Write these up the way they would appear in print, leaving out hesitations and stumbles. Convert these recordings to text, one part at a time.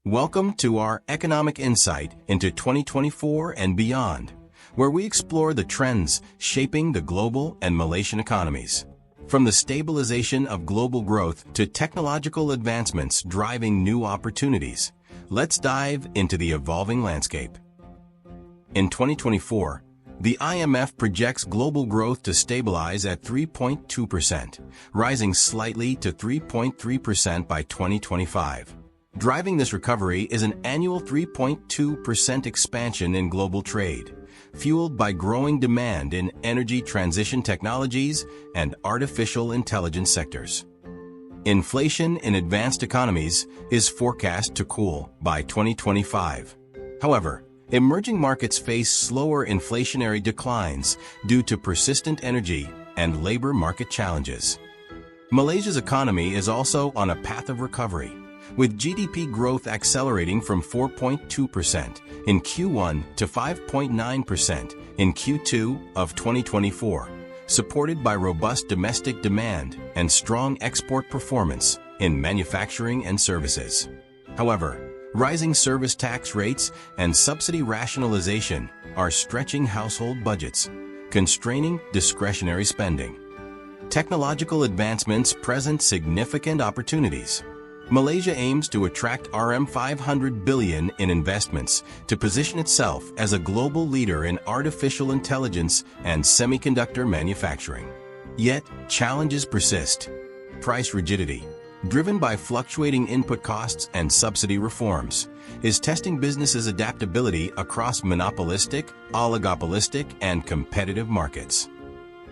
Welcome to our economic insight into 2024 and beyond, where we explore the trends shaping the global and Malaysian economies. From the stabilization of global growth to technological advancements driving new opportunities, let's dive into the evolving landscape. In 2024, the IMF projects global growth to stabilize at 3.2%, rising slightly to 3.3% by 2025. Driving this recovery is an annual 3.2% expansion in global trade, fueled by growing demand in energy transition technologies and artificial intelligence sectors. Inflation in advanced economies is forecast to cool by 2025. However, emerging markets face slower inflationary declines due to persistent energy and labor market challenges. Malaysia's economy is also on a path of recovery, with GDP growth accelerating from 4.2% in Q1 to 5.9% in Q2 of 2024, supported by robust domestic demand and strong export performance in manufacturing and services. However, rising service tax rates and subsidy rationalization are stretching household budgets, constraining discretionary spending. Technological advancements present significant opportunities. Malaysia aims to attract RM500 billion in investments to position itself as a global leader in artificial intelligence and semiconductor manufacturing. Yet, challenges persist. Price rigidity, driven by fluctuating input costs and subsidy reforms, is testing businesses' adaptability across monopolistic, oligopolistic, and competitive markets.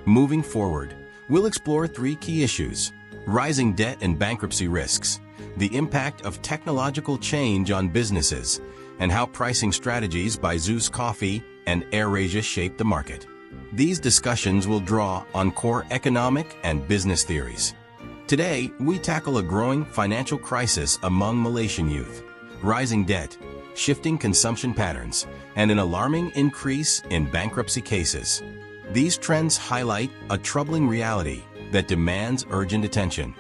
Moving forward, we'll explore three key issues: rising debt and bankruptcy risks, the impact of technological change on businesses, and how pricing strategies by Zeus Coffee and AirAsia shape the market. These discussions will draw on core economic and business theories. Today, we tackle a growing financial crisis among Malaysian youth, rising debt, shifting consumption patterns, and an alarming increase in bankruptcy cases. These trends highlight a troubling reality that demands urgent attention.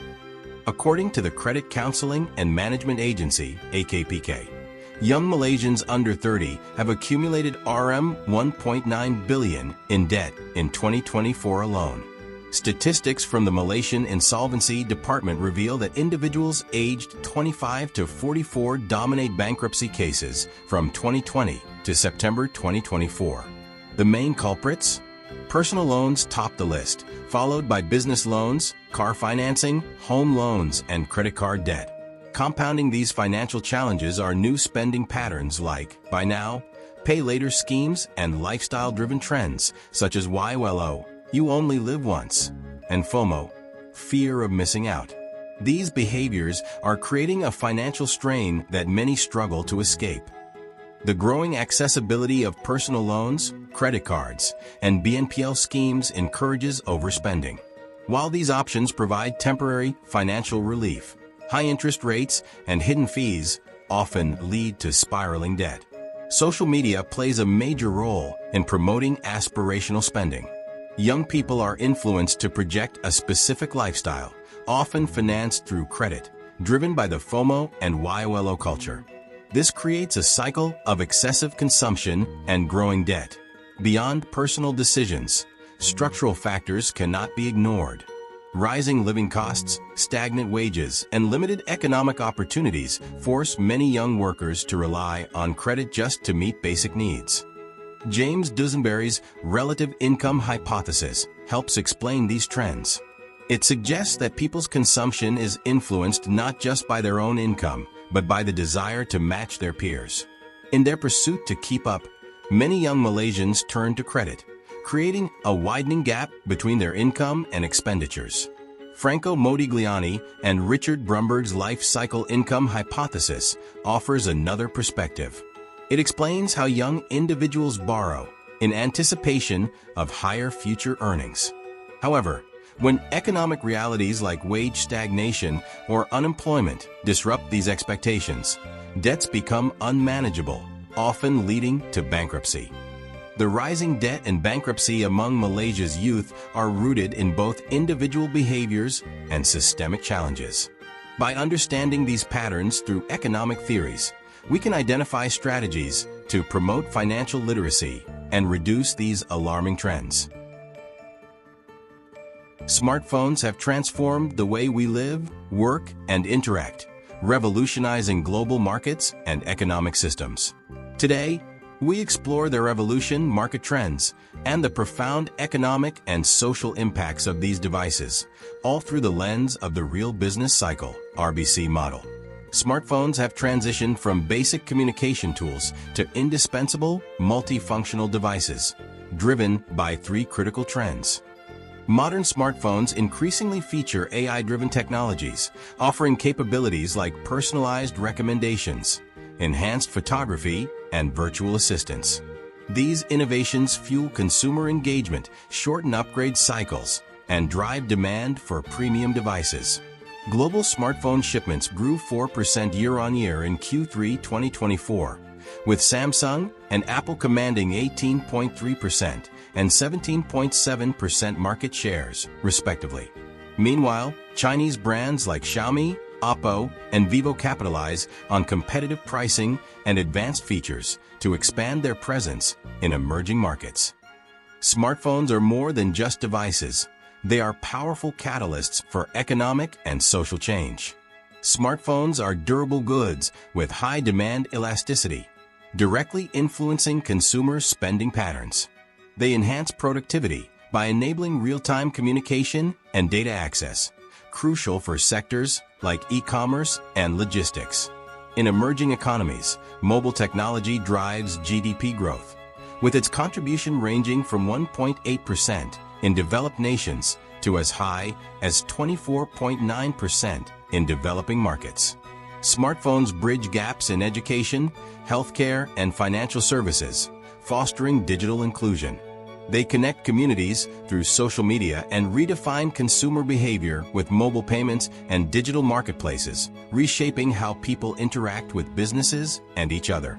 According to the Credit Counseling and Management Agency, EPPE, young Malaysians under 30 have accumulated RM1.9 billion in debt in 2024 alone. Statistics from the Malaysian Insolvency Department reveal that individuals aged 25 to 44 dominate bankruptcy cases from 2020 to September 2024. The main culprits? Personal loans top the list, followed by business loans, car financing, home loans, and credit card debt. Compounding these financial challenges are new spending patterns like buy now, pay later schemes and lifestyle-driven trends such as YOLO, you only live once, and FOMO, fear of missing out. These behaviors are creating a financial strain that many struggle to escape. The growing accessibility of personal loans, credit cards, and BNPL schemes encourages overspending. While these options provide temporary financial relief, high interest rates and hidden fees often lead to spiraling debt. Social media plays a major role in promoting aspirational spending. Young people are influenced to project a specific lifestyle, often financed through credit, driven by the FOMO and YOLO culture. This creates a cycle of excessive consumption and growing debt. Beyond personal decisions, structural factors cannot be ignored. Rising living costs, stagnant wages, and limited economic opportunities force many young workers to rely on credit just to meet basic needs. James Dusenberry's relative income hypothesis helps explain these trends. It suggests that people's consumption is influenced not just by their own income, but by the desire to match their peers. In their pursuit to keep up, many young Malaysians turn to credit, creating a widening gap between their income and expenditures. Franco Modigliani and Richard Brumberg's life cycle income hypothesis offers another perspective. It explains how young individuals borrow in anticipation of higher future earnings. However, when economic realities like wage stagnation or unemployment disrupt these expectations, debts become unmanageable, often leading to bankruptcy. The rising debt and bankruptcy among Malaysia's youth are rooted in both individual behaviors and systemic challenges. By understanding these patterns through economic theories, we can identify strategies to promote financial literacy and reduce these alarming trends. Smartphones have transformed the way we live, work, and interact, revolutionizing global markets and economic systems. Today, we explore their evolution, market trends, and the profound economic and social impacts of these devices, all through the lens of the Real Business Cycle (RBC) model. Smartphones have transitioned from basic communication tools to indispensable, multifunctional devices, driven by three critical trends. Modern smartphones increasingly feature AI-driven technologies, offering capabilities like personalized recommendations, enhanced photography, and virtual assistants. These innovations fuel consumer engagement, shorten upgrade cycles, and drive demand for premium devices. Global smartphone shipments grew 4% year-on-year in Q3 2024, with Samsung and Apple commanding 18.3% and 17.7% market shares, respectively. Meanwhile, Chinese brands like Xiaomi, Oppo, and Vivo capitalize on competitive pricing and advanced features to expand their presence in emerging markets. Smartphones are more than just devices. They are powerful catalysts for economic and social change. Smartphones are durable goods with high demand elasticity, directly influencing consumer spending patterns. They enhance productivity by enabling real-time communication and data access, crucial for sectors like e-commerce and logistics. In emerging economies, mobile technology drives GDP growth, with its contribution ranging from 1.8% in developed nations to as high as 24.9% in developing markets. Smartphones bridge gaps in education, healthcare, and financial services, fostering digital inclusion. They connect communities through social media and redefine consumer behavior with mobile payments and digital marketplaces, reshaping how people interact with businesses and each other.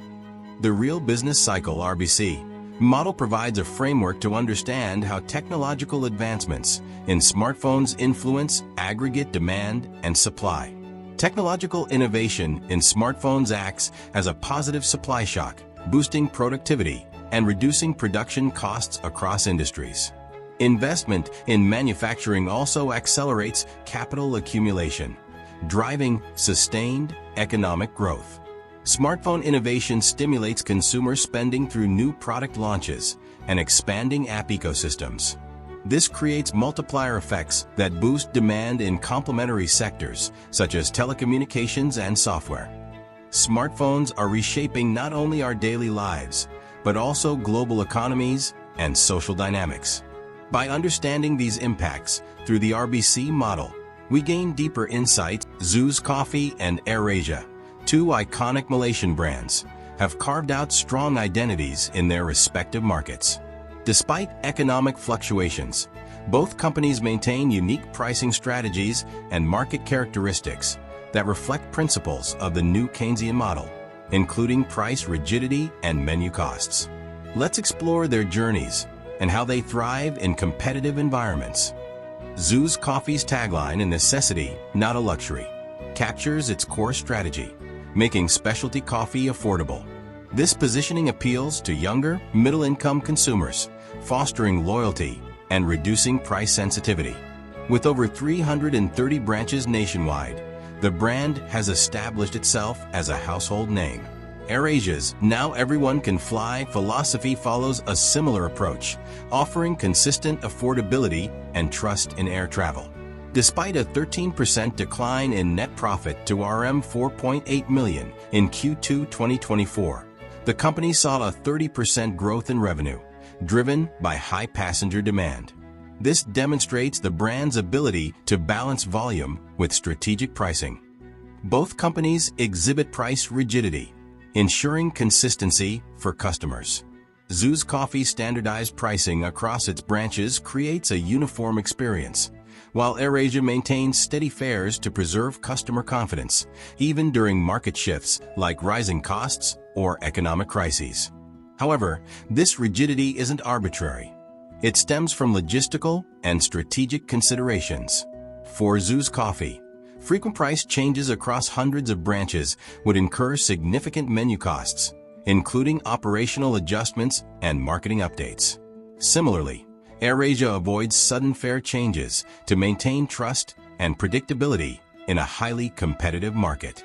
The Real Business Cycle (RBC) model provides a framework to understand how technological advancements in smartphones influence aggregate demand and supply. Technological innovation in smartphones acts as a positive supply shock, boosting productivity and reducing production costs across industries. Investment in manufacturing also accelerates capital accumulation, driving sustained economic growth. Smartphone innovation stimulates consumer spending through new product launches and expanding app ecosystems. This creates multiplier effects that boost demand in complementary sectors such as telecommunications and software. Smartphones are reshaping not only our daily lives, but also global economies and social dynamics. By understanding these impacts through the RBC model, we gain deeper insights. Zoo's Coffee and AirAsia, two iconic Malaysian brands, have carved out strong identities in their respective markets. Despite economic fluctuations, both companies maintain unique pricing strategies and market characteristics that reflect principles of the new Keynesian model, including price rigidity and menu costs. Let's explore their journeys and how they thrive in competitive environments. Zoo's Coffee's tagline, "A necessity, not a luxury," captures its core strategy, making specialty coffee affordable. This positioning appeals to younger, middle-income consumers, fostering loyalty and reducing price sensitivity. With over 330 branches nationwide, the brand has established itself as a household name. AirAsia's "Now Everyone Can Fly" philosophy follows a similar approach, offering consistent affordability and trust in air travel. Despite a 13% decline in net profit to RM4.8 million in Q2 2024, the company saw a 30% growth in revenue, driven by high passenger demand. This demonstrates the brand's ability to balance volume with strategic pricing. Both companies exhibit price rigidity, ensuring consistency for customers. Zoo's Coffee's standardized pricing across its branches creates a uniform experience, while AirAsia maintains steady fares to preserve customer confidence, even during market shifts like rising costs or economic crises. However, this rigidity isn't arbitrary. It stems from logistical and strategic considerations. For Zoo's Coffee, frequent price changes across hundreds of branches would incur significant menu costs, including operational adjustments and marketing updates. Similarly, AirAsia avoids sudden fare changes to maintain trust and predictability in a highly competitive market.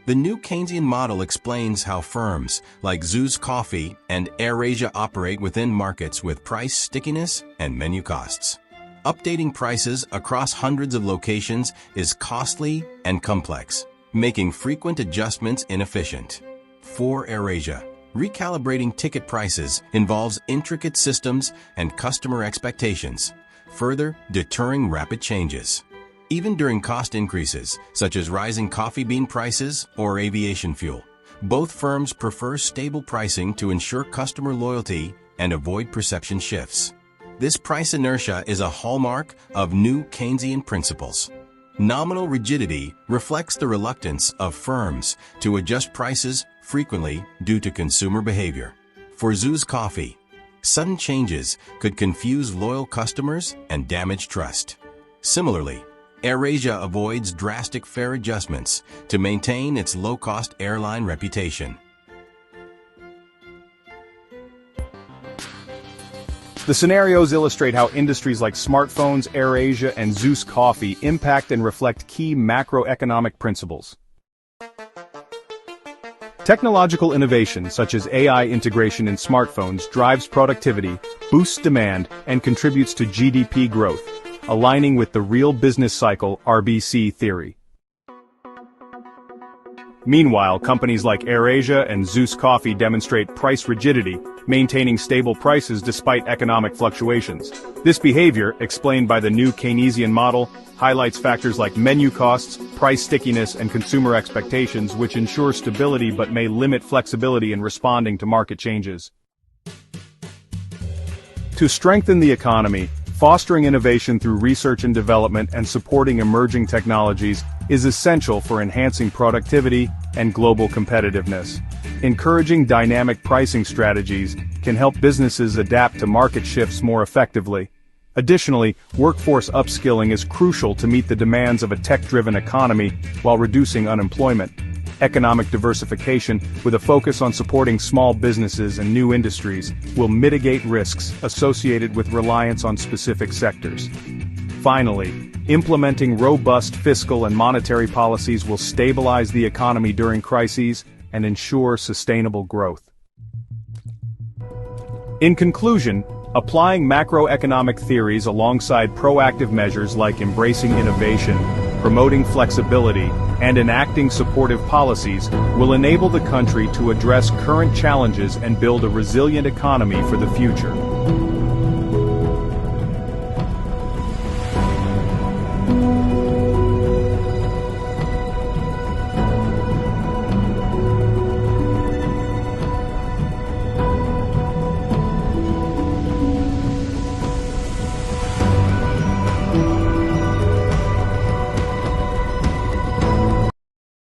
The new Keynesian model explains how firms like Zeus Coffee and AirAsia operate within markets with price stickiness and menu costs. Updating prices across hundreds of locations is costly and complex, making frequent adjustments inefficient. For AirAsia, recalibrating ticket prices involves intricate systems and customer expectations, further deterring rapid changes. Even during cost increases, such as rising coffee bean prices or aviation fuel, both firms prefer stable pricing to ensure customer loyalty and avoid perception shifts. This price inertia is a hallmark of new Keynesian principles. Nominal rigidity reflects the reluctance of firms to adjust prices frequently due to consumer behavior. For Zeus Coffee, sudden changes could confuse loyal customers and damage trust. Similarly, AirAsia avoids drastic fare adjustments to maintain its low-cost airline reputation. The scenarios illustrate how industries like smartphones, AirAsia, and Zeus Coffee impact and reflect key macroeconomic principles. Technological innovation such as AI integration in smartphones drives productivity, boosts demand, and contributes to GDP growth, aligning with the real business cycle (RBC) theory. Meanwhile, companies like AirAsia and Zeus Coffee demonstrate price rigidity, maintaining stable prices despite economic fluctuations. This behavior, explained by the new Keynesian model, highlights factors like menu costs, price stickiness, and consumer expectations, which ensure stability but may limit flexibility in responding to market changes. To strengthen the economy, fostering innovation through research and development and supporting emerging technologies is essential for enhancing productivity and global competitiveness. Encouraging dynamic pricing strategies can help businesses adapt to market shifts more effectively. Additionally, workforce upskilling is crucial to meet the demands of a tech-driven economy while reducing unemployment. Economic diversification, with a focus on supporting small businesses and new industries, will mitigate risks associated with reliance on specific sectors. Finally, implementing robust fiscal and monetary policies will stabilize the economy during crises and ensure sustainable growth. In conclusion, applying macroeconomic theories alongside proactive measures like embracing innovation, promoting flexibility, and enacting supportive policies will enable the country to address current challenges and build a resilient economy for the future.